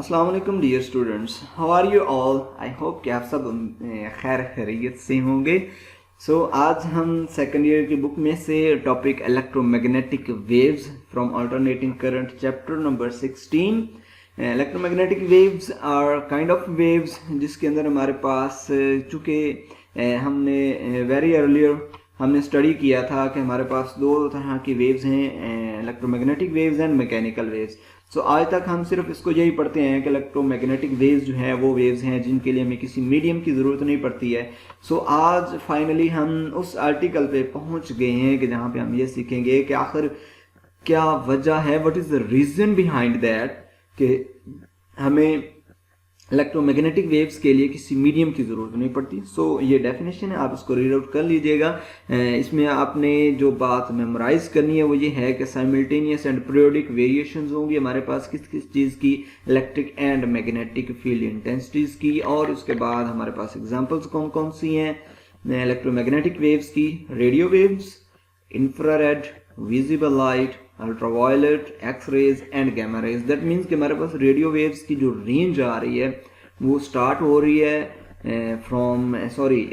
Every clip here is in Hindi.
अस्सलाम वालेकुम dear students, how are you all. I hope कि आप सब खैर खैरियत से होंगे। आज हम सेकेंड ईयर की बुक में से topic electromagnetic waves from alternating current chapter number 16। Electromagnetic waves are kind of waves जिसके अंदर हमारे पास चूँकि हमने वेरी अर्लियर हमने स्टडी किया था कि हमारे पास दो तरह की वेव्स हैं, electromagnetic waves and mechanical waves. आज तक हम सिर्फ इसको यही पढ़ते हैं कि इलेक्ट्रोमैग्नेटिक वेव्स जो हैं वो वेव्स हैं जिनके लिए हमें किसी मीडियम की ज़रूरत नहीं पड़ती है। आज फाइनली हम उस आर्टिकल पे पहुंच गए हैं कि जहाँ पे हम ये सीखेंगे कि आखिर क्या वजह है, what is the reason behind that कि हमें इलेक्ट्रोमैग्नेटिक वेव्स के लिए किसी मीडियम की ज़रूरत नहीं पड़ती। ये डेफिनेशन है, आप इसको रीड आउट कर लीजिएगा। इसमें आपने जो बात मेमोराइज करनी है वो ये है कि साइमल्टेनियस एंड पीरियोडिक वेरिएशंस होंगी हमारे पास किस किस चीज़ की, electric and magnetic field intensities की। और उसके बाद हमारे पास एग्जांपल्स कौन कौन सी हैं इलेक्ट्रोमैग्नेटिक वेव्स की, radio waves, infrared, visible light, ultraviolet, X rays and gamma rays. That means कि हमारे पास रेडियो वेव्स की जो रेंज आ रही है वो स्टार्ट हो रही है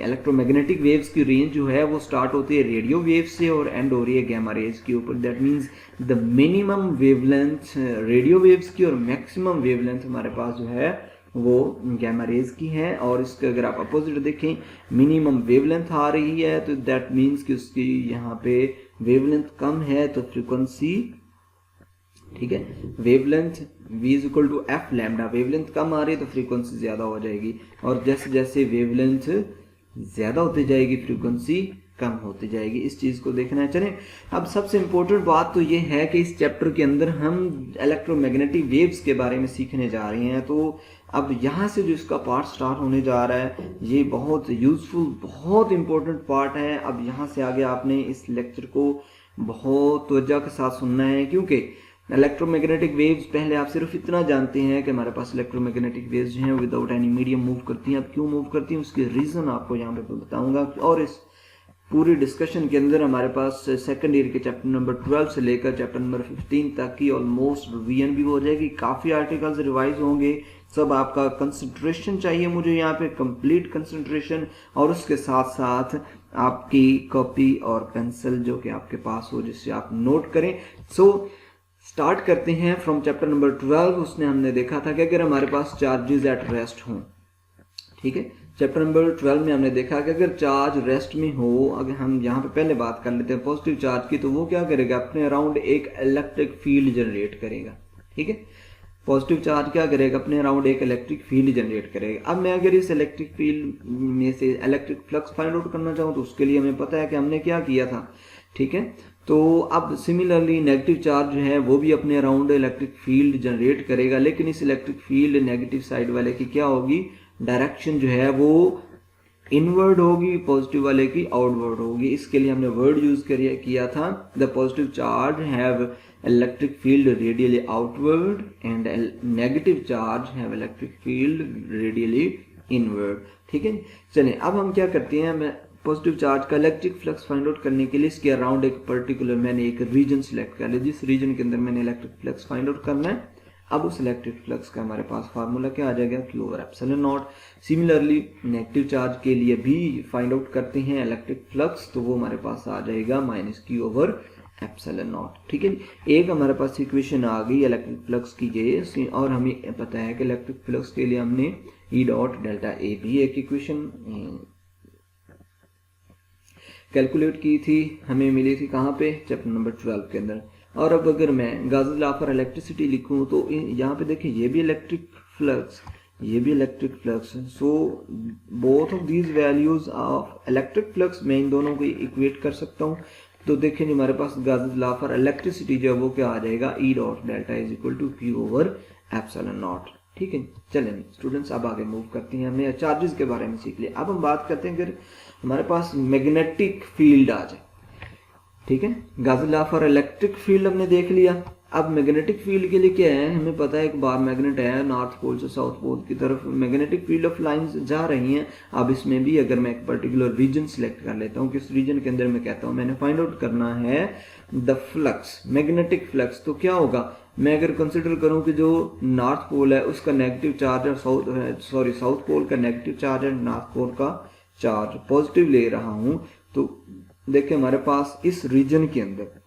इलेक्ट्रोमैग्नेटिक वेव्स की रेंज जो है वो स्टार्ट होती है रेडियो वेव्स से और एंड हो रही है गैमा रेज के ऊपर। That means the minimum wavelength radio waves की और मैक्सिमम वेवलेंथ हमारे पास जो है वो गैमा रेज की है। और इसके अगर आप अपोजिट देखें, मिनिमम वेवलेंथ आ रही है तो दैट मीन्स कि उसकी यहाँ पे वेवलेंथ कम है तो फ्रीक्वेंसी, ठीक है, wavelength v is equal to F lambda, wavelength कम आ रही है तो फ्रीक्वेंसी ज्यादा हो जाएगी और जैसे जैसे वेवलेंथ ज्यादा होती जाएगी फ्रीक्वेंसी कम होती जाएगी। इस चीज को देखना है। चलें, अब सबसे इंपॉर्टेंट बात तो ये है कि इस चैप्टर के अंदर हम इलेक्ट्रोमैग्नेटिक वेव्स के बारे में सीखने जा रहे हैं। तो अब यहाँ से जो इसका पार्ट स्टार्ट होने जा रहा है ये बहुत यूजफुल, बहुत इंपॉर्टेंट पार्ट है। अब यहाँ से आगे आपने इस लेक्चर को बहुत तवज्जो के साथ सुनना है, क्योंकि इलेक्ट्रोमैग्नेटिक वेव्स पहले आप सिर्फ इतना जानते हैं कि हमारे पास इलेक्ट्रोमैग्नेटिक वेव्स जो हैं विदाउट एनी मीडियम मूव करती हैं। अब क्यों मूव करती हैं उसके रीज़न आपको यहाँ पे बताऊंगा। और इस पूरी डिस्कशन के अंदर हमारे पास सेकंड ईयर के चैप्टर नंबर 12 से लेकर चैप्टर नंबर 15 तक की ऑलमोस्ट रिवीजन भी हो जाएगी। काफ़ी आर्टिकल्स रिवाइज होंगे। सब आपका कंसंट्रेशन चाहिए मुझे यहाँ पे, कंप्लीट कंसंट्रेशन, और उसके साथ साथ आपकी कॉपी और पेंसिल जो कि आपके पास हो जिससे आप नोट करें। स्टार्ट करते हैं फ्रॉम चैप्टर नंबर 12। उसने हमने देखा था कि अगर हमारे पास चार्जेस एट रेस्ट हों, ठीक है, चैप्टर नंबर 12 में हमने देखा कि अगर चार्ज रेस्ट में हो, अगर हम यहाँ पे पहले बात कर लेते हैं पॉजिटिव चार्ज की, तो वो क्या करेगा, अपने अराउंड एक इलेक्ट्रिक फील्ड जनरेट करेगा। ठीक है, पॉजिटिव चार्ज क्या करेगा, अपने अराउंड एक इलेक्ट्रिक फील्ड जनरेट करेगा। अब मैं अगर इस इलेक्ट्रिक फील्ड में से इलेक्ट्रिक फ्लक्स फाइंड आउट करना चाहूँ तो उसके लिए हमें पता है कि हमने क्या किया था। ठीक है, तो अब सिमिलरली नेगेटिव चार्ज जो है वो भी अपने अराउंड इलेक्ट्रिक फील्ड जनरेट करेगा, लेकिन इस इलेक्ट्रिक फील्ड नेगेटिव साइड वाले की क्या होगी, डायरेक्शन जो है वो इनवर्ड होगी, पॉजिटिव वाले की आउटवर्ड होगी। इसके लिए हमने वर्ड यूज किया था, the positive charge have electric field radially outward and negative charge have electric field radially inward. ठीक है, चलिए अब हम क्या करते हैं, पॉजिटिव चार्ज का इलेक्ट्रिक फ्लक्स फाइंड आउट करने के लिए इसके अराउंड एक पर्टिकुलर मैंने एक रीजन सिलेक्ट कर लिया, जिस रीजन के अंदर मैंने इलेक्ट्रिक फ्लक्स फाइंड आउट करना है। अब उस इलेक्ट्रिक फ्लक्स का हमारे पास फार्मूला क्या आ जाएगा, Q over epsilon not. Similarly negative charge के लिए भी फाइंड आउट करते हैं इलेक्ट्रिक फ्लक्स, तो वो हमारे पास आ जाएगा -Q ओवर एप्सिलॉन नॉट। ठीक है, एक हमारे पास इक्वेशन आ गई इलेक्ट्रिक फ्लक्स की ये, और हमें पता है कि इलेक्ट्रिक फ्लक्स के लिए हमने E डॉट डेल्टा ए भी एक इक्वेशन कैलकुलेट की थी, हमें मिली थी कहाँ पे, चैप्टर नंबर 12 के अंदर। और अब अगर मैं गाउस लॉ फॉर इलेक्ट्रिसिटी लिखूं तो यहाँ पे देखिए ये भी इलेक्ट्रिक फ्लक्स, ये भी electric flux. So both of these values of electric flux मैं इन दोनों को इक्वेट कर सकता हूँ। तो देखिए हमारे पास गाउस लॉ फॉर इलेक्ट्रिसिटी जो है वो क्या आ जाएगा, E dot delta is equal to Q over epsilon naught. ठीक है, चलें स्टूडेंट्स अब आगे मूव करते हैं, हमने चार्जेस के बारे में सीख लिया। अब हम बात करते हैं अगर हमारे पास मैग्नेटिक फील्ड आ जाए, ठीक है। Gauss law for electric field हमने देख लिया। अब मैग्नेटिक फील्ड के लिए क्या है, हमें पता है एक बार मैग्नेट है नॉर्थ पोल से साउथ पोल की तरफ, मैग्नेटिक फील्ड ऑफ लाइंस जा रही हैं। अब इसमें भी अगर मैं एक पर्टिकुलर रीजन सिलेक्ट कर लेता हूँ, किस रीजन के अंदर मैं कहता हूँ मैंने फाइंड आउट करना है द फ्लक्स, मैग्नेटिक फ्लक्स, तो क्या होगा, मैं अगर कंसिडर करूं कि जो नॉर्थ पोल है उसका नेगेटिव चार्ज और साउथ पोल का नेगेटिव चार्ज है, नॉर्थ पोल का चार्ज पॉजिटिव ले रहा हूं, तो देखिए हमारे पास इस रीजन के अंदर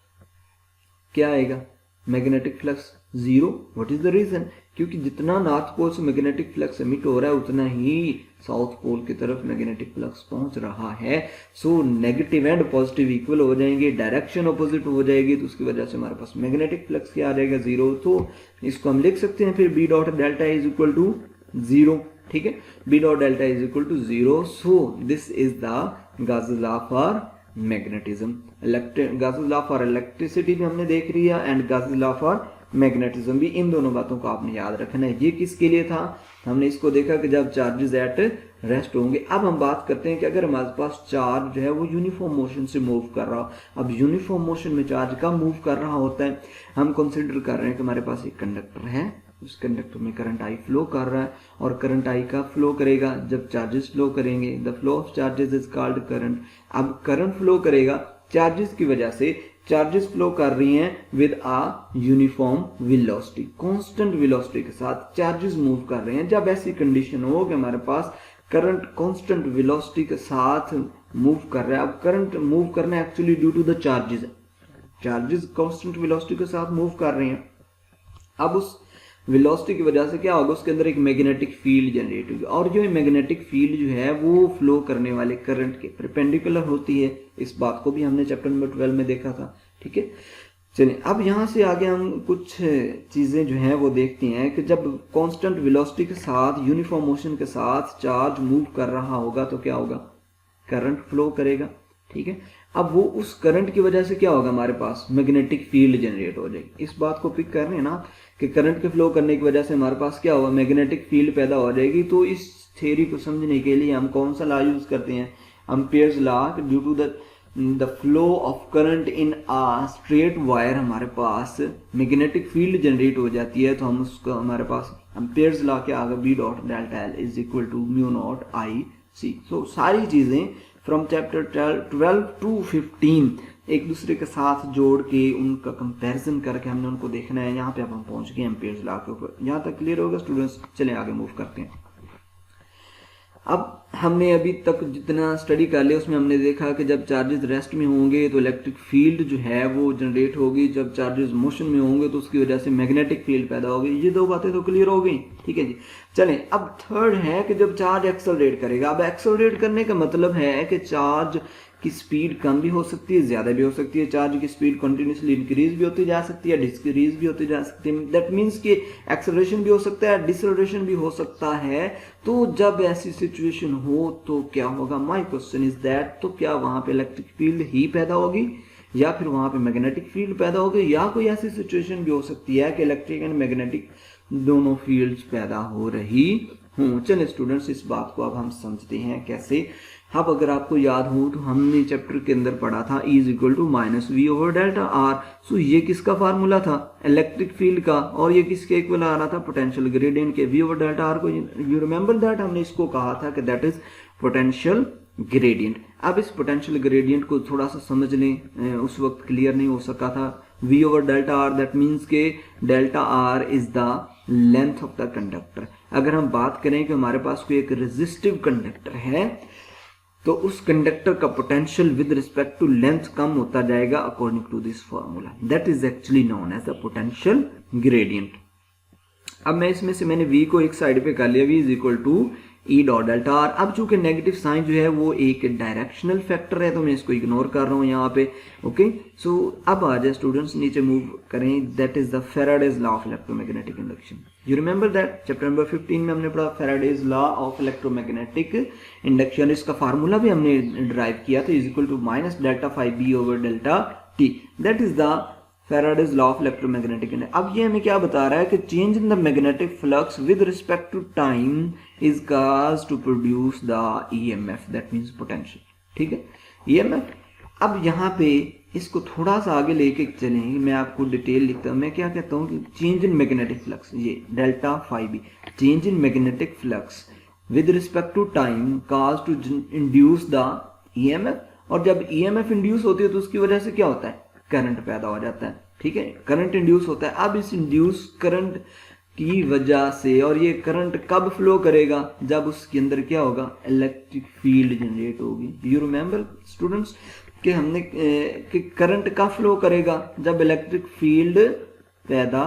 क्या आएगा, magnetic flux zero. What is the reason, क्योंकि जितना नॉर्थ पोल से मैग्नेटिक फ्लक्स एमिट हो रहा है उतना ही साउथ पोल की तरफ मैग्नेटिक फ्लक्स पहुंच रहा है। So negative and positive equal हो जाएंगे, डायरेक्शन अपोजिट हो जाएगी, तो उसकी वजह से हमारे पास मैग्नेटिक फ्लक्स क्या आ जाएगा, जीरो। तो इसको हम लिख सकते हैं फिर B dot delta is equal to zero, ठीक है, B dot delta is equal to zero. So this is the Gauss law for magnetism. Gauss law for electricity भी हमने देख लिया एंड गाउस लॉ फॉर मैग्नेटिज्म भी, इन दोनों बातों को आपने याद रखना है। ये किसके लिए था, हमने इसको देखा कि जब चार्जेस एट रेस्ट होंगे। अब हम बात करते हैं कि अगर हमारे पास चार्ज जो है वो यूनिफॉर्म मोशन से मूव कर रहा हो। अब यूनिफॉर्म मोशन में चार्ज कब मूव कर रहा होता है, हम कंसिडर कर रहे हैं कि हमारे पास एक कंडक्टर है, उस कंडक्टर में करंट आई फ्लो कर रहा है, और करंट आई का फ्लो करेगा जब चार्जेस फ्लो करेंगे, the flow of charges is called current. अब करंट फ्लो करेगा चार्जेस की वजह से, चार्जेस फ्लो कर रही हैं with a uniform velocity, constant velocity के साथ चार्जेस मूव कर रहे हैं। जब ऐसी कंडीशन हो कि हमारे पास करंट कांस्टेंट वेलोसिटी के साथ मूव कर रहा है, अब करंट मूव करना है actually due to the charges, charges constant velocity के साथ मूव कर रहे हैं। अब उस वेलोसिटी की वजह से क्या होगा, उसके अंदर एक मैग्नेटिक फील्ड जनरेट होगी, और जो मैग्नेटिक फील्ड जो है वो फ्लो करने वाले करंट के परपेंडिकुलर होती है। इस बात को भी हमने चैप्टर नंबर 12 में देखा था, ठीक है। चलिए अब यहाँ से आगे हम कुछ चीजें जो हैं वो देखते हैं कि जब कांस्टेंट वेलोसिटी के साथ यूनिफॉर्म मोशन के साथ चार्ज मूव कर रहा होगा तो क्या होगा, करंट फ्लो करेगा, ठीक है। अब वो उस करंट की वजह से क्या होगा, हमारे पास मैग्नेटिक फील्ड जनरेट हो जाएगी। इस बात को पिक कर रहे हैं ना कि करंट के फ्लो करने की वजह से हमारे पास क्या होगा, मैग्नेटिक फील्ड पैदा हो जाएगी। तो इस थ्योरी को समझने के लिए हम कौन सा लॉ यूज करते हैं, Ampere's law. Due to the flow of current in a straight wire हमारे पास मैग्नेटिक फील्ड जनरेट हो जाती है, तो हम उसको हमारे पास एम्पियर्स लॉ क्या आ गया, B dot delta L is equal to mu naught I C. So सारी चीजें फ्रॉम चैप्टर 12 टू 15 एक दूसरे के साथ जोड़ के उनका कंपैरिजन करके हमने उनको देखना है। यहाँ पे अब हम पहुंच गए एम्पियर्स लॉ के ऊपर। यहाँ तक क्लियर होगा स्टूडेंट्स, चलें आगे मूव करते हैं। अब हमने अभी तक जितना स्टडी कर लिया उसमें हमने देखा कि जब चार्जेस रेस्ट में होंगे तो इलेक्ट्रिक फील्ड जो है वो जनरेट होगी, जब चार्जेस मोशन में होंगे तो उसकी वजह से मैग्नेटिक फील्ड पैदा होगी। ये दो बातें तो क्लियर हो गई, ठीक है जी। चलें अब थर्ड है कि जब चार्ज एक्सेलरेट करेगा। अब एक्सेलरेट करने का मतलब है कि चार्ज की स्पीड कम भी हो सकती है, ज्यादा भी हो सकती है। चार्ज की स्पीड कंटिन्यूसली इंक्रीज भी होती जा सकती है, डिक्रीज भी होती जा सकती है। दैट मीन्स कि एक्सेलरेशन भी हो सकता है, डिसलेरेशन भी हो सकता है। तो जब ऐसी सिचुएशन हो तो क्या होगा, माय क्वेश्चन इज दैट, तो क्या वहां पे इलेक्ट्रिक फील्ड ही पैदा होगी या फिर वहां पे मैग्नेटिक फील्ड पैदा होगी, या कोई ऐसी सिचुएशन भी हो सकती है कि इलेक्ट्रिक एंड मैग्नेटिक दोनों फील्ड्स पैदा हो रही हूँ। चलिए स्टूडेंट्स इस बात को अब हम समझते हैं कैसे। अब अगर आपको याद हो तो हमने चैप्टर के अंदर पढ़ा था E is equal to minus V over delta R. So ये किसका फार्मूला था, इलेक्ट्रिक फील्ड का, और ये किसके इक्वल आ रहा था, पोटेंशियल ग्रेडियंट के। वी ओवर डेल्टा आर को यू रिमेंबर दैट, हमने इसको कहा था कि दैट इज पोटेंशियल ग्रेडियंट। अब इस पोटेंशियल ग्रेडियंट को थोड़ा सा समझ लें, उस वक्त क्लियर नहीं हो सका था। V over delta R that means के delta R is the length of the conductor. अगर हम बात करें कि हमारे पास कोई एक रेजिस्टिव कंडक्टर है तो उस कंडक्टर का potential with respect to length कम होता जाएगा according to this formula, that is actually known as the potential gradient. अब मैं इसमें से मैंने V को एक साइड पे कर लिया, V is equal to E dot delta R. अब चूंकि नेगेटिव साइन जो है वो एक डायरेक्शनल फैक्टर है तो मैं इसको इग्नोर कर रहा हूँ यहाँ पे, ओके। सो अब आ जाए स्टूडेंट्स, नीचे मूव करें, that is the Faraday's law of electromagnetic induction. You remember that chapter number 15 में हमने पढ़ा Faraday's law of electromagnetic induction. इसका फार्मूला भी हमने डिराइव किया था, is equal to minus delta phi B over delta T, that is the Faraday's law of electromagnetic induction. अब ये हमें क्या बता रहा है कि change in the magnetic flux with respect to time is cause to produce the EMF, that means potential, ठीक है, ईएमएफ। अब यहाँ पे इसको थोड़ा सा आगे लेके चलें, मैं आपको डिटेल लिखता हूँ। मैं क्या कहता हूँ कि चेंज इन मैग्नेटिक फ्लक्स, ये delta phi B, change in magnetic flux with respect to time cause to induce the EMF. और जब ईएमएफ इंड्यूस होती है तो उसकी वजह से क्या होता है, करंट पैदा हो जाता है, ठीक है, करंट इंड्यूस होता है। अब इस इंड्यूस करंट की वजह से, और ये करंट कब फ्लो करेगा, जब उसके अंदर क्या होगा, इलेक्ट्रिक फील्ड जनरेट होगी। यू रिमेंबर स्टूडेंट्स कि हमने कि करंट कब फ्लो करेगा, जब इलेक्ट्रिक फील्ड पैदा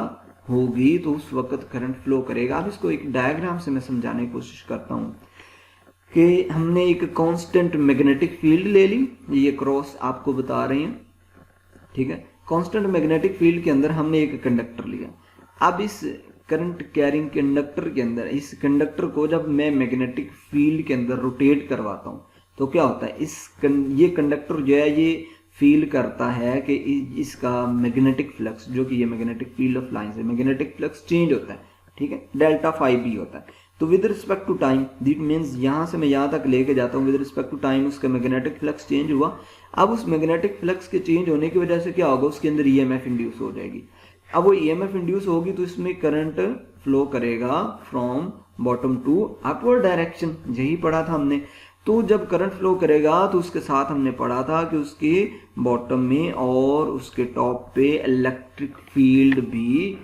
होगी तो उस वक्त करंट फ्लो करेगा। अब इसको एक डायग्राम से मैं समझाने की कोशिश करता हूँ कि हमने एक कांस्टेंट मैग्नेटिक फील्ड ले ली, ये क्रॉस आपको बता रहे हैं, ठीक है। कांस्टेंट मैग्नेटिक फील्ड के अंदर हमने एक कंडक्टर लिया। अब इस करंट कैरिंग कंडक्टर के अंदर, इस कंडक्टर को जब मैं मैग्नेटिक फील्ड के अंदर रोटेट करवाता हूँ तो क्या होता है, ये कंडक्टर जो है ये फील करता है कि इसका मैग्नेटिक फ्लक्स, जो कि ये मैग्नेटिक फील्ड ऑफ लाइन से मैग्नेटिक फ्लक्स चेंज होता है, ठीक है, डेल्टा फाई बी होता है। तो with respect to time, that means यहाँ से मैं यहाँ तक लेके जाता हूँ, विद रिस्पेक्ट टू टाइम उसका मैग्नेटिक फ्लक्स चेंज हुआ। अब उस मैग्नेटिक फ्लक्स के चेंज होने की वजह से क्या होगा, उसके अंदर ईएमएफ इंड्यूस हो जाएगी। अब वो ईएमएफ इंड्यूस होगी तो इसमें करंट फ्लो करेगा from bottom to upward direction, यही पढ़ा था हमने। तो जब करंट फ्लो करेगा तो उसके साथ हमने पढ़ा था कि उसके बॉटम में और उसके टॉप पे इलेक्ट्रिक फील्ड भी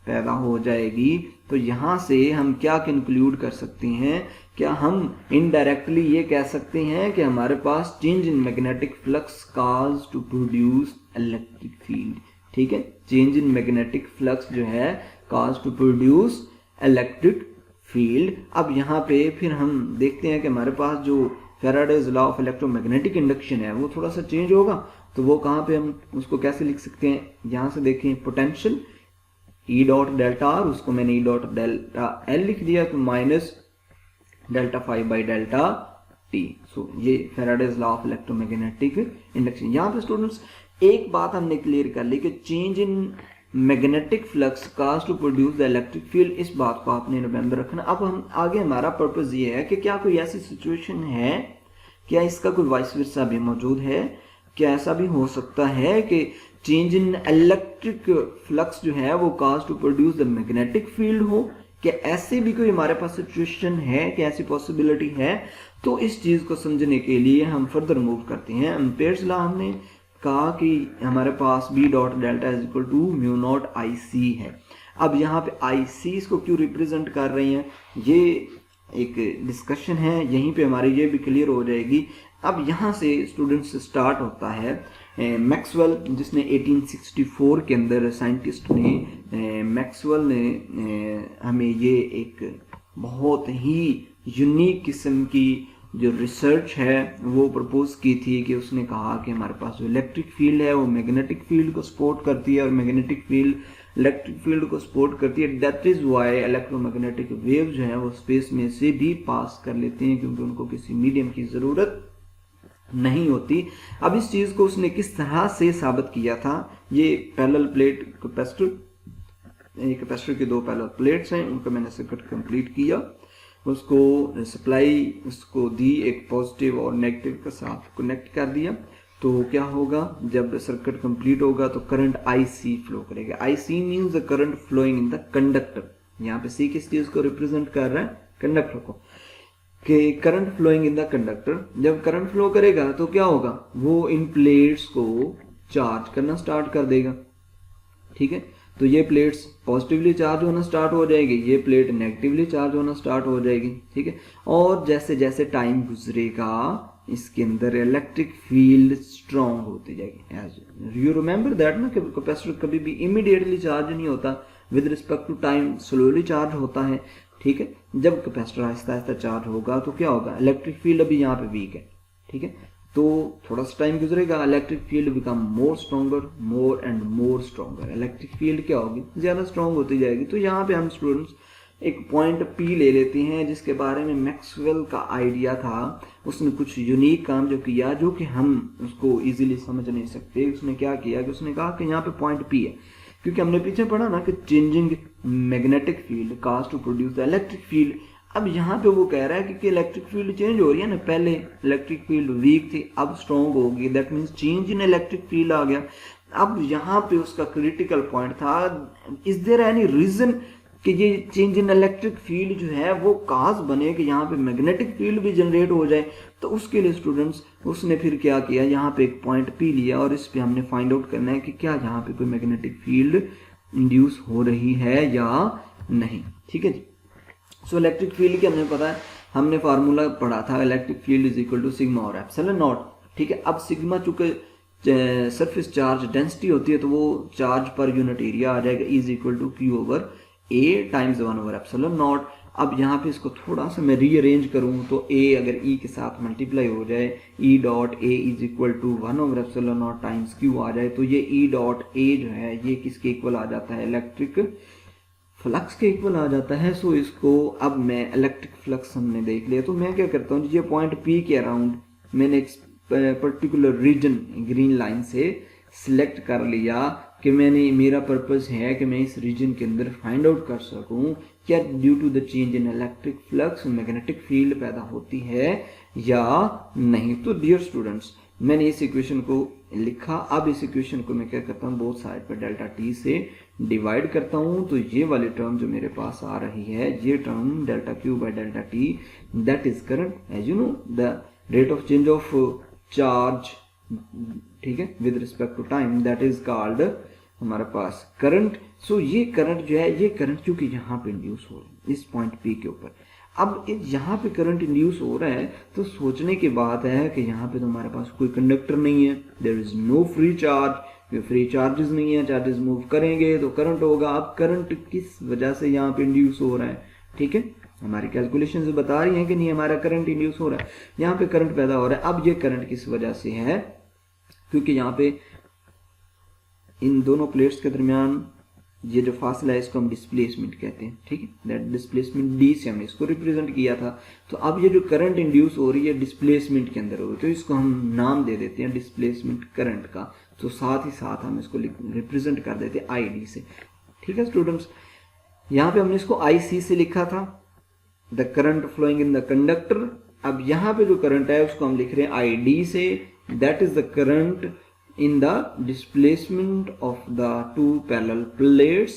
पैदा हो जाएगी। तो यहाँ से हम क्या कंक्लूड कर सकते हैं, क्या हम इनडायरेक्टली ये कह सकते हैं कि हमारे पास change in magnetic flux cause to produce electric field, ठीक है, चेंज इन मैग्नेटिक फ्लक्स जो है cause to produce electric field. अब यहाँ पे फिर हम देखते हैं कि हमारे पास जो Faraday's law of electromagnetic induction है वो थोड़ा सा चेंज होगा। तो वो कहाँ पे हम उसको कैसे लिख सकते हैं, यहाँ से देखें, potential E dot delta R, उसको मैंने ई डॉट डेल्टा एल लिख दिया, तो minus delta phi by delta T. So ये Faraday's law of electromagnetic induction. यहाँ पे स्टूडेंट्स एक बात हमने क्लियर कर ली कि change in magnetic flux cause to produce the electric field, इस बात को आपने रिमेंबर रखना। अब हम आगे, हमारा पर्पस ये है कि क्या कोई ऐसी सिचुएशन है, क्या इसका कोई वाइस वर्सा भी मौजूद है, क्या ऐसा भी हो सकता है कि चेंज इन इलेक्ट्रिक फ्लक्स जो है वो काज to produce the magnetic field हो, क्या ऐसे भी कोई हमारे पास सिचुएशन है, क्या ऐसी पॉसिबिलिटी है। तो इस चीज को समझने के लिए हम फर्दर मूव करते हैं। एम्पेयर्स लॉ हमने कहा कि हमारे पास B dot delta is equal to mu naught I C है। अब यहाँ पे आई सी इसको क्यों रिप्रेजेंट कर रही हैं, ये एक डिस्कशन है, यहीं पे हमारी ये भी क्लियर हो जाएगी। अब यहाँ से स्टूडेंट्स स्टार्ट होता है मैक्सवेल, जिसने 1864 के अंदर साइंटिस्ट ने मैक्सवेल ने हमें ये एक बहुत ही यूनिक किस्म की जो रिसर्च है वो प्रपोज की थी कि उसने कहा कि हमारे पास जो इलेक्ट्रिक फील्ड है वो मैग्नेटिक फील्ड को सपोर्ट करती है और मैग्नेटिक फील्ड इलेक्ट्रिक फील्ड को सपोर्ट करती है। That is why electromagnetic wave जो है वो स्पेस में से भी पास कर लेते हैं, क्योंकि उनको किसी मीडियम की ज़रूरत नहीं होती। अब इस चीज़ को उसने किस तरह से साबित किया था, ये पैरेलल प्लेट कैपेसिटर, कैपेसिटर के दो पैरेलल प्लेट्स हैं, उनका मैंने सर्किट कंप्लीट किया, उसको सप्लाई उसको दी, एक पॉजिटिव और नेगेटिव के साथ कनेक्ट कर दिया। तो क्या होगा, जब सर्किट कंप्लीट होगा तो करंट IC फ्लो करेगा। IC means the current flowing in the conductor. यहाँ पे C किस चीज को रिप्रेजेंट कर रहा है, कंडक्टर को, कि current flowing in the conductor. जब करंट फ्लो करेगा तो क्या होगा, वो इन प्लेट्स को चार्ज करना स्टार्ट कर देगा, ठीक है। तो ये प्लेट्स पॉजिटिवली चार्ज होना स्टार्ट हो जाएगी, ये प्लेट नेगेटिवली चार्ज होना स्टार्ट हो जाएगी, ठीक है। और जैसे जैसे टाइम गुजरेगा इसके अंदर इलेक्ट्रिक फील्ड स्ट्रॉन्ग होती जाएगी। एज यू रिमेंबर दैट ना, कैपेसिटर कभी भी इमीडिएटली चार्ज नहीं होता, with respect to time slowly charge होता है, ठीक है। जब कैपेसिटर आहिस्ता आहिस्ता चार्ज होगा तो क्या होगा, इलेक्ट्रिक फील्ड अभी यहाँ पे वीक है, ठीक है। तो थोड़ा सा टाइम गुजरेगा, electric field become more stronger, more and more stronger. Electric field क्या होगी, ज्यादा स्ट्रॉन्ग होती जाएगी। तो यहाँ पे हम स्टूडेंट्स एक पॉइंट P ले लेते हैं, जिसके बारे में मैक्सवेल का आइडिया था। उसने कुछ यूनिक काम जो किया, जो कि हम उसको इजीली समझ नहीं सकते। उसने क्या किया कि उसने कहा कि यहाँ पे पॉइंट P है, क्योंकि हमने पीछे पढ़ा ना कि changing magnetic field cause to produce the electric field. अब यहाँ पे वो कह रहा है कि इलेक्ट्रिक फील्ड चेंज हो रही है ना, पहले इलेक्ट्रिक फील्ड वीक थी अब स्ट्रॉन्ग होगी, that means change in electric field आ गया। अब यहाँ पे उसका क्रिटिकल पॉइंट था, इज देयर एनी रीजन कि ये चेंज इन इलेक्ट्रिक फील्ड जो है वो काज बने कि यहाँ पे मैग्नेटिक फील्ड भी जनरेट हो जाए। तो उसके लिए स्टूडेंट्स उसने फिर क्या किया, यहाँ पे एक पॉइंट पी लिया और इस पे हमने फाइंड आउट करना है कि क्या यहाँ पे कोई मैग्नेटिक फील्ड इंड्यूस हो रही है या नहीं। ठीक है जी। सो इलेक्ट्रिक फील्ड की हमें पता है, हमने फार्मूला पढ़ा था, electric field is equal to sigma और एप्सिलॉन नॉट। ठीक है, अब सिग्मा चूंकि सरफेस चार्ज डेंसिटी होती है तो वो चार्ज पर यूनिट एरिया आ जाएगा, is equal to Q over A times 1 over epsilon naught. अब यहाँ पे इसको थोड़ा सा मैं रीअरेंज करूँ तो ए अगर ई के साथ मल्टीप्लाई हो जाए, E dot A is equal to 1 over epsilon naught times Q आ जाए, तो ये ई डॉट ए जो है ये किसके इक्वल आ जाता है, इलेक्ट्रिक फ्लक्स के इक्वल आ जाता है। सो इसको अब मैं इलेक्ट्रिक फ्लक्स हमने देख लिया, तो मैं क्या करता हूँ, ये पॉइंट पी के अराउंड मैंने एक पर्टिकुलर रीजन ग्रीन लाइन से सिलेक्ट कर लिया कि मेरा पर्पस है कि मैं इस रीजन के अंदर फाइंड आउट कर सकूं क्या due to the change in electric flux magnetic field पैदा होती है या नहीं। तो डियर स्टूडेंट्स, मैंने इस इक्वेशन को लिखा। अब इस इक्वेशन को मैं क्या करता हूँ, बोथ साइड पर डेल्टा टी से डिवाइड करता हूँ। तो ये वाली टर्म जो मेरे पास आ रही है, ये term delta Q by delta T, that is current. As you know the rate of change of charge, ठीक है, with respect to time, that is called हमारे पास करंट। सो ये करंट जो है, ये करंट क्योंकि यहाँ पे इंड्यूस हो रहा है इस पॉइंट पी के ऊपर। अब यहाँ पे करंट इंड्यूस हो रहा है तो सोचने की बात है कि यहाँ पे तो हमारे पास कोई कंडक्टर नहीं है, there is no free charge, free charges नहीं है, चार्जेस मूव करेंगे तो करंट होगा। अब करंट किस वजह से यहाँ पे इंड्यूस हो रहा है, ठीक है, हमारी कैलकुलेशन बता रही है कि नहीं हमारा करंट इंड्यूस हो रहा है, यहाँ पे करंट पैदा हो रहा है। अब ये करंट किस वजह से है, क्योंकि यहाँ पे इन दोनों प्लेट्स के दरमियान ये जो फासला है इसको हम डिस्प्लेसमेंट कहते हैं। ठीक है, दैट डिस्प्लेसमेंट डी से हमने इसको रिप्रेजेंट किया था। तो अब ये जो करंट इंड्यूस हो रही है डिस्प्लेसमेंट के अंदर हो रही है, तो इसको हम नाम दे देते हैं डिस्प्लेसमेंट करंट का। तो साथ ही साथ हम इसको रिप्रेजेंट कर देते हैं आई डी से। ठीक है स्टूडेंट्स, यहाँ पे हमने इसको आई सी से लिखा था, the current flowing in the conductor. अब यहाँ पे जो करंट है उसको हम लिख रहे हैं आई डी से, that is the current in the displacement of the two parallel plates।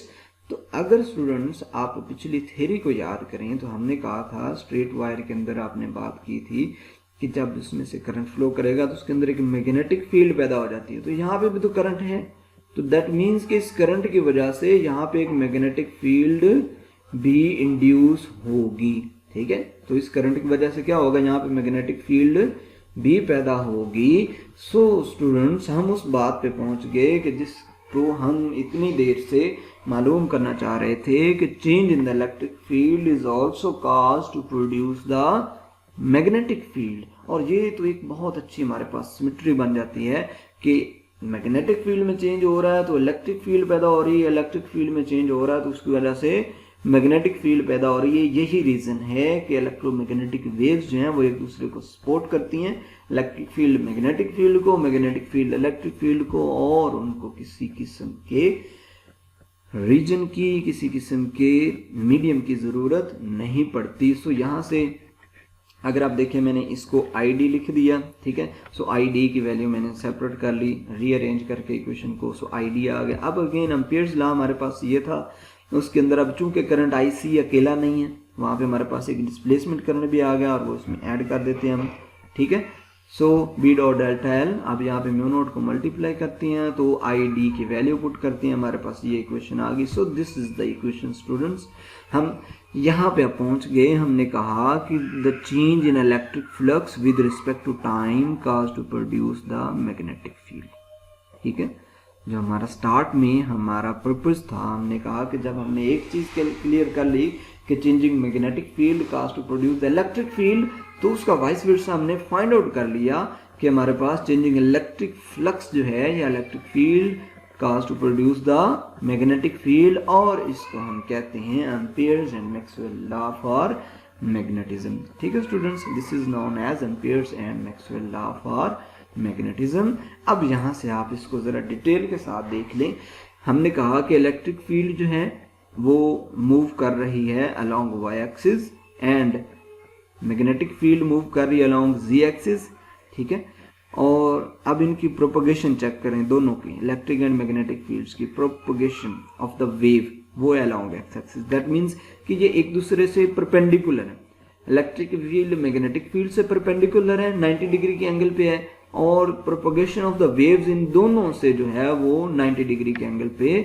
तो अगर स्टूडेंट्स आप पिछली थ्योरी को याद करें तो हमने कहा था स्ट्रेट वायर के अंदर आपने बात की थी कि जब इसमें से करंट फ्लो करेगा तो उसके अंदर एक मैग्नेटिक फील्ड पैदा हो जाती है। तो यहाँ पे भी तो करंट है, तो दैट मीन्स कि इस करंट की वजह से यहाँ पे एक मैग्नेटिक फील्ड भी इंड्यूस होगी। ठीक है, तो इस करंट की वजह से क्या होगा, यहाँ पे मैग्नेटिक फील्ड भी पैदा होगी। सो स्टूडेंट्स, हम उस बात पे पहुंच गए कि जिसको हम इतनी देर से मालूम करना चाह रहे थे कि change in the electric field is also cause to produce the magnetic field. और ये तो एक बहुत अच्छी हमारे पास सिमेट्री बन जाती है कि मैग्नेटिक फील्ड में चेंज हो रहा है तो इलेक्ट्रिक फील्ड पैदा हो रही है, इलेक्ट्रिक फील्ड में चेंज हो रहा है तो उसकी वजह से मैग्नेटिक फील्ड पैदा हो रही है। यही रीजन है कि इलेक्ट्रोमैग्नेटिक वेव्स जो हैं वो एक दूसरे को सपोर्ट करती हैं, इलेक्ट्रिक फील्ड मैग्नेटिक फील्ड को, मैग्नेटिक फील्ड इलेक्ट्रिक फील्ड को, और उनको किसी किस्म के रीजन की, किसी किस्म के मीडियम की जरूरत नहीं पड़ती। सो यहाँ से अगर आप देखें मैंने इसको आई डी लिख दिया। ठीक है, सो आई डी की वैल्यू मैंने सेपरेट कर ली रीअरेंज करके इक्वेशन को। सो आई डी आ गया। अब अगेन एम्पियर्स लॉ हमारे पास ये था, उसके अंदर अब चूंकि करंट आई सी अकेला नहीं है, वहाँ पे हमारे पास एक डिस्प्लेसमेंट करंट भी आ गया और वो इसमें ऐड कर देते हैं हम। ठीक है, सो बी डॉट डेल्टा एल, अब यहाँ पे म्यू नोट को मल्टीप्लाई करती हैं तो आई डी की वैल्यू पुट करती हैं, हमारे पास ये इक्वेशन आ गई। So this is the equation students. हम यहाँ पे पहुँच गए, हमने कहा कि the change in electric flux with respect to time cause to produce the magnetic field. ठीक है, जो हमारा स्टार्ट में हमारा पर्पस था, हमने कहा कि जब हमने एक चीज़ क्लियर कर ली कि changing magnetic field cause to produce the electric field, तो उसका वाइस वर्सा हमने फाइंड आउट कर लिया कि हमारे पास चेंजिंग इलेक्ट्रिक फ्लक्स जो है या electric field cause to produce the magnetic field, और इसको हम कहते हैं Ampere's and Maxwell law for magnetism. ठीक है students, this is known as Ampere's and Maxwell law for magnetism. अब यहाँ से आप इसको ज़रा डिटेल के साथ देख लें। हमने कहा कि इलेक्ट्रिक फील्ड जो है वो मूव कर रही है along Y axis. And magnetic field move कर रही है अलोंग जी एक्सिस, ठीक है। और अब इनकी प्रोपगेशन चेक करें दोनों की, इलेक्ट्रिक एंड मैग्नेटिक फील्ड्स की प्रोपगेशन ऑफ द वेव वो है along x axis. That means कि ये एक दूसरे से परपेंडिकुलर है। इलेक्ट्रिक फील्ड मैग्नेटिक फील्ड से परपेंडिकुलर है, 90 डिग्री के एंगल पे है, और propagation of the waves in दोनों से जो है वो 90 डिग्री के एंगल पे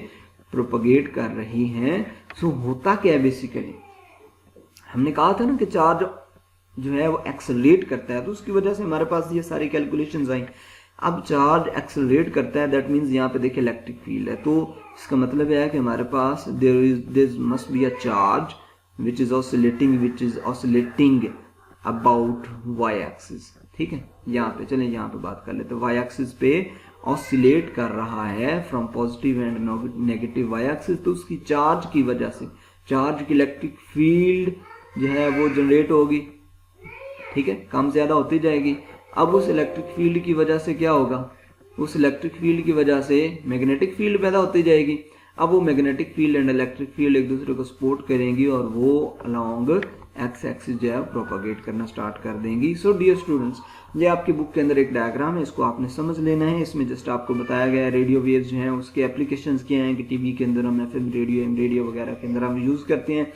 प्रोपगेट कर रही हैं। सो होता क्या है बेसिकली, हमने कहा था ना कि चार्ज जो है वो एक्सेलरेट करता है, तो उसकी वजह से हमारे पास ये सारी कैलकुलेशंस आई। अब चार्ज एक्सेलरेट करता है, दैट मीन्स यहाँ पे देखिए इलेक्ट्रिक फील्ड है, तो इसका मतलब है कि हमारे पास there must be a charge which is oscillating about Y axis, ठीक है। यहाँ पे चलें, यहाँ पे बात कर लेते हैं। वाई एक्सिस पे ऑसिलेट कर रहा है from positive and negative Y axis, तो उसकी चार्ज की वजह से चार्ज की इलेक्ट्रिक फील्ड जो है वो जनरेट होगी, ठीक है, कम ज्यादा होती जाएगी। अब उस इलेक्ट्रिक फील्ड की वजह से क्या होगा, उस इलेक्ट्रिक फील्ड की वजह से मैग्नेटिक फील्ड पैदा होती जाएगी। अब वो magnetic field and electric field एक दूसरे को सपोर्ट करेंगी और वो अलोंग एक्स एक्सिस जो है प्रोपागेट करना स्टार्ट कर देंगी। सो डियर स्टूडेंट्स, ये आपकी बुक के अंदर एक डायग्राम है, इसको आपने समझ लेना है। इसमें जस्ट आपको बताया गया है रेडियो वेव्स जो हैं उसके एप्लीकेशंस क्या हैं, कि टीवी के अंदर हम FM रेडियो वगैरह के अंदर हम यूज़ करते हैं।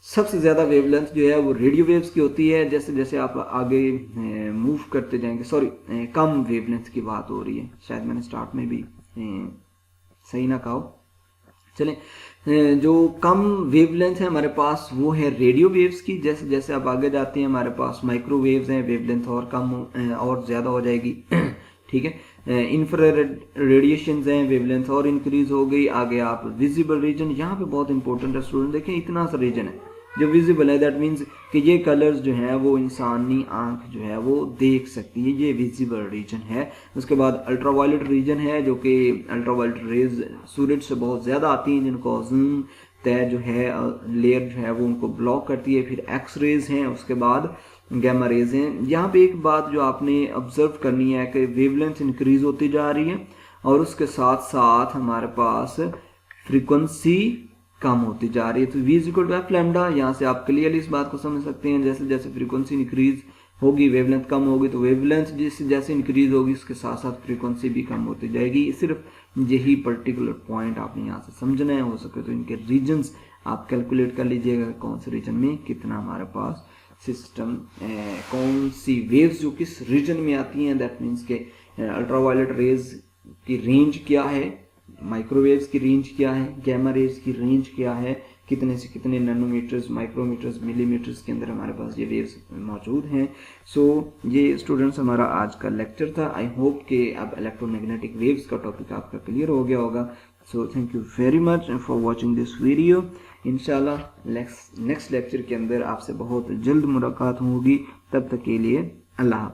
सबसे ज़्यादा वेवलेंथ जो है वो रेडियो वेव्स की होती है। जैसे जैसे आप आगे मूव करते जाएंगे, सॉरी कम वेवलेंथ की बात हो रही है, शायद मैंने स्टार्ट में भी सही ना कहा। चलें, जो कम वेवलेंथ है हमारे पास वो है रेडियो वेव्स की। जैसे जैसे आप आगे जाते हैं हमारे पास माइक्रोवेव्स हैं, वेवलेंथ और कम और ज़्यादा हो जाएगी, ठीक है। इंफ्रारेड रेडिएशंस हैं, वेवलेंथ और इंक्रीज हो गई। आगे आप विजिबल रीजन, यहाँ पे बहुत इंपॉर्टेंट है स्टूडेंट, देखें इतना सा रीजन है जो विजिबल है, दैट मीन्स कि ये कलर्स जो है वो इंसानी आंख जो है वो देख सकती है, ये विजिबल रीजन है। उसके बाद अल्ट्रावायलेट रीजन है, जो कि अल्ट्रावायलेट रेज सूरज से बहुत ज़्यादा आती हैं, जिनको ओजोन तय जो है लेयर जो है वो उनको ब्लॉक करती है। फिर एक्स रेज हैं, उसके बाद गैमा रेज हैं। यहाँ पे एक बात जो आपने ऑब्जर्व करनी है कि वेवलेंथ इंक्रीज होती जा रही है और उसके साथ साथ हमारे पास फ्रीक्वेंसी कम होती जा रही है। तो V equal to F lambda, यहाँ से आप क्लियरली इस बात को समझ सकते हैं। जैसे जैसे फ्रीक्वेंसी इंक्रीज होगी वेवलेंथ कम होगी, तो वेवलेंथ जैसे जैसे इंक्रीज होगी उसके साथ साथ फ्रीक्वेंसी भी कम होती जाएगी। सिर्फ यही पर्टिकुलर पॉइंट आपने यहाँ से समझना है। हो सके तो इनके रीजन्स आप कैलकुलेट कर लीजिएगा, कौन से रीजन में कितना हमारे पास सिस्टम, कौन सी वेव्स जो किस रीजन में आती हैं। दैट मीन्स के अल्ट्रावायलेट रेज की रेंज क्या है, माइक्रोवेव्स की रेंज क्या है, गैमा रेज की रेंज क्या है, कितने से कितने नैनोमीटर्स, माइक्रोमीटर्स, मिलीमीटर्स के अंदर हमारे पास ये वेव्स मौजूद हैं। सो ये स्टूडेंट्स हमारा आज का लेक्चर था। आई होप कि अब इलेक्ट्रोमैग्नेटिक वेव्स का टॉपिक आपका क्लियर हो गया होगा। So thank you very much for watching this video. इंशाल्लाह नेक्स्ट लेक्चर के अंदर आपसे बहुत जल्द मुलाकात होगी। तब तक के लिए अल्लाह।